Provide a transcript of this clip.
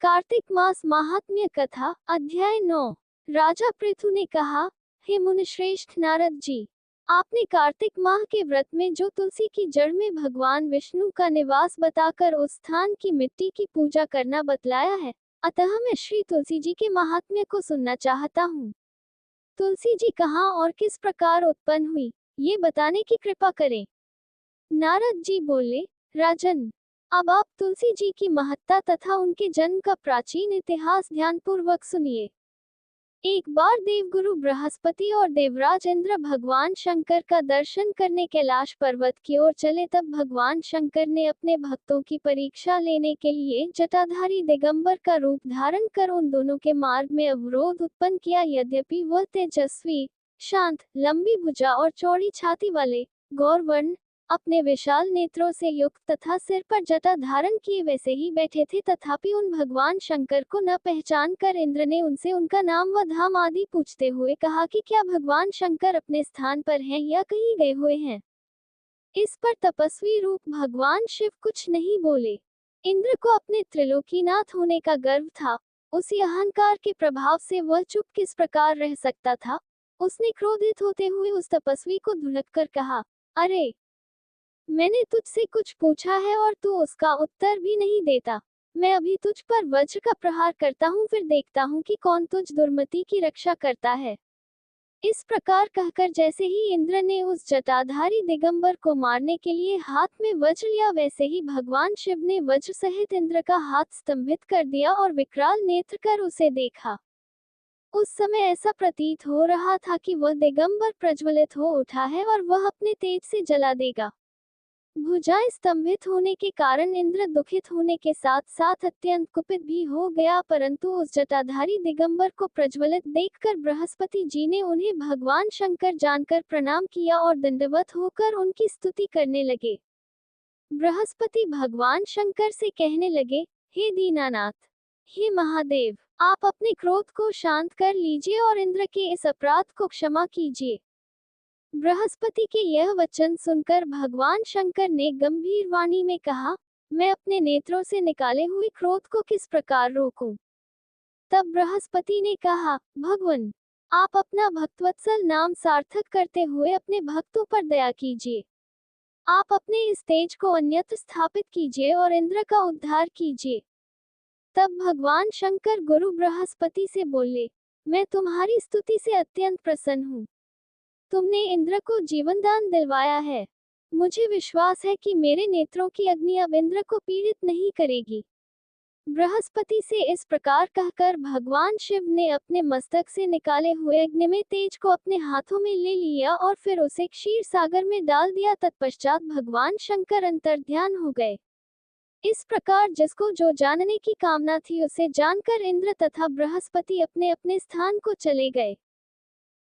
कार्तिक मास महात्म्य कथा अध्याय 9। राजा पृथु ने कहा, हे मुनिश्रेष्ठ नारद जी, आपने कार्तिक माह के व्रत में जो तुलसी की जड़ में भगवान विष्णु का निवास बताकर उस स्थान की मिट्टी की पूजा करना बतलाया है, अतः मैं श्री तुलसी जी के महात्म्य को सुनना चाहता हूँ। तुलसी जी कहाँ और किस प्रकार उत्पन्न हुई, ये बताने की कृपा करें। नारद जी बोले, राजन, अब आप तुलसी जी की महत्ता तथा उनके जन्म का प्राचीन इतिहास ध्यानपूर्वक सुनिए। एक बार देवगुरु बृहस्पति और देवराज इंद्र भगवान शंकर का दर्शन करने कैलाश पर्वत की ओर चले, तब भगवान शंकर ने अपने भक्तों की परीक्षा लेने के लिए जटाधारी दिगंबर का रूप धारण कर उन दोनों के मार्ग में अवरोध उत्पन्न किया। यद्यपि वह तेजस्वी, शांत, लंबी भुजा और चौड़ी छाती वाले, गौरवर्ण, अपने विशाल नेत्रों से युक्त तथा सिर पर जटा धारण किए वैसे ही बैठे थे, तथापि उन भगवान शंकर को न पहचान कर इंद्र ने उनसे उनका नाम व धाम आदि पूछते हुए कहा कि क्या भगवान शंकर अपने स्थान पर हैं या कहीं गए हुए हैं। इस पर तपस्वी रूप भगवान शिव कुछ नहीं बोले। इंद्र को अपने त्रिलोकीनाथ होने का गर्व था, उसी अहंकार के प्रभाव से वह चुप किस प्रकार रह सकता था। उसने क्रोधित होते हुए उस तपस्वी को धुलक कर कहा, अरे, मैंने तुझसे कुछ पूछा है और तू उसका उत्तर भी नहीं देता। मैं अभी तुझ पर वज्र का प्रहार करता हूँ, फिर देखता हूँ कि कौन तुझ दुर्मति की रक्षा करता है। इस प्रकार कहकर जैसे ही इंद्र ने उस जटाधारी दिगंबर को मारने के लिए हाथ में वज्र लिया, वैसे ही भगवान शिव ने वज्र सहित इंद्र का हाथ स्तंभित कर दिया और विकराल नेत्र कर उसे देखा। उस समय ऐसा प्रतीत हो रहा था कि वह दिगंबर प्रज्वलित हो उठा है और वह अपने तेज से जला देगा। भुजाएं स्तंभित होने के कारण इंद्र दुखित होने के साथ साथ अत्यंत कुपित भी हो गया, परंतु उस जटाधारी दिगंबर को प्रज्वलित देखकर बृहस्पति जी ने उन्हें भगवान शंकर जानकर प्रणाम किया और दंडवत होकर उनकी स्तुति करने लगे। बृहस्पति भगवान शंकर से कहने लगे, हे दीनानाथ, हे महादेव, आप अपने क्रोध को शांत कर लीजिए और इंद्र के इस अपराध को क्षमा कीजिए। बृहस्पति के यह वचन सुनकर भगवान शंकर ने गंभीर वाणी में कहा, मैं अपने नेत्रों से निकाले हुए क्रोध को किस प्रकार रोकूं? तब बृहस्पति ने कहा, भगवान, आप अपना भक्तवत्सल नाम सार्थक करते हुए अपने भक्तों पर दया कीजिए। आप अपने इस तेज को अन्यत्र स्थापित कीजिए और इंद्र का उद्धार कीजिए। तब भगवान शंकर गुरु बृहस्पति से बोले, मैं तुम्हारी स्तुति से अत्यंत प्रसन्न हूँ। तुमने इंद्र को जीवनदान दिलवाया है। मुझे विश्वास है कि मेरे नेत्रों की अग्नि अब इंद्र को पीड़ित नहीं करेगी। बृहस्पति से इस प्रकार कहकर भगवान शिव ने अपने मस्तक से निकाले हुए अग्नि में तेज को अपने हाथों में ले लिया और फिर उसे क्षीर सागर में डाल दिया। तत्पश्चात भगवान शंकर अंतर्ध्यान हो गए। इस प्रकार जिसको जो जानने की कामना थी उसे जानकर इंद्र तथा बृहस्पति अपने अपने स्थान को चले गए।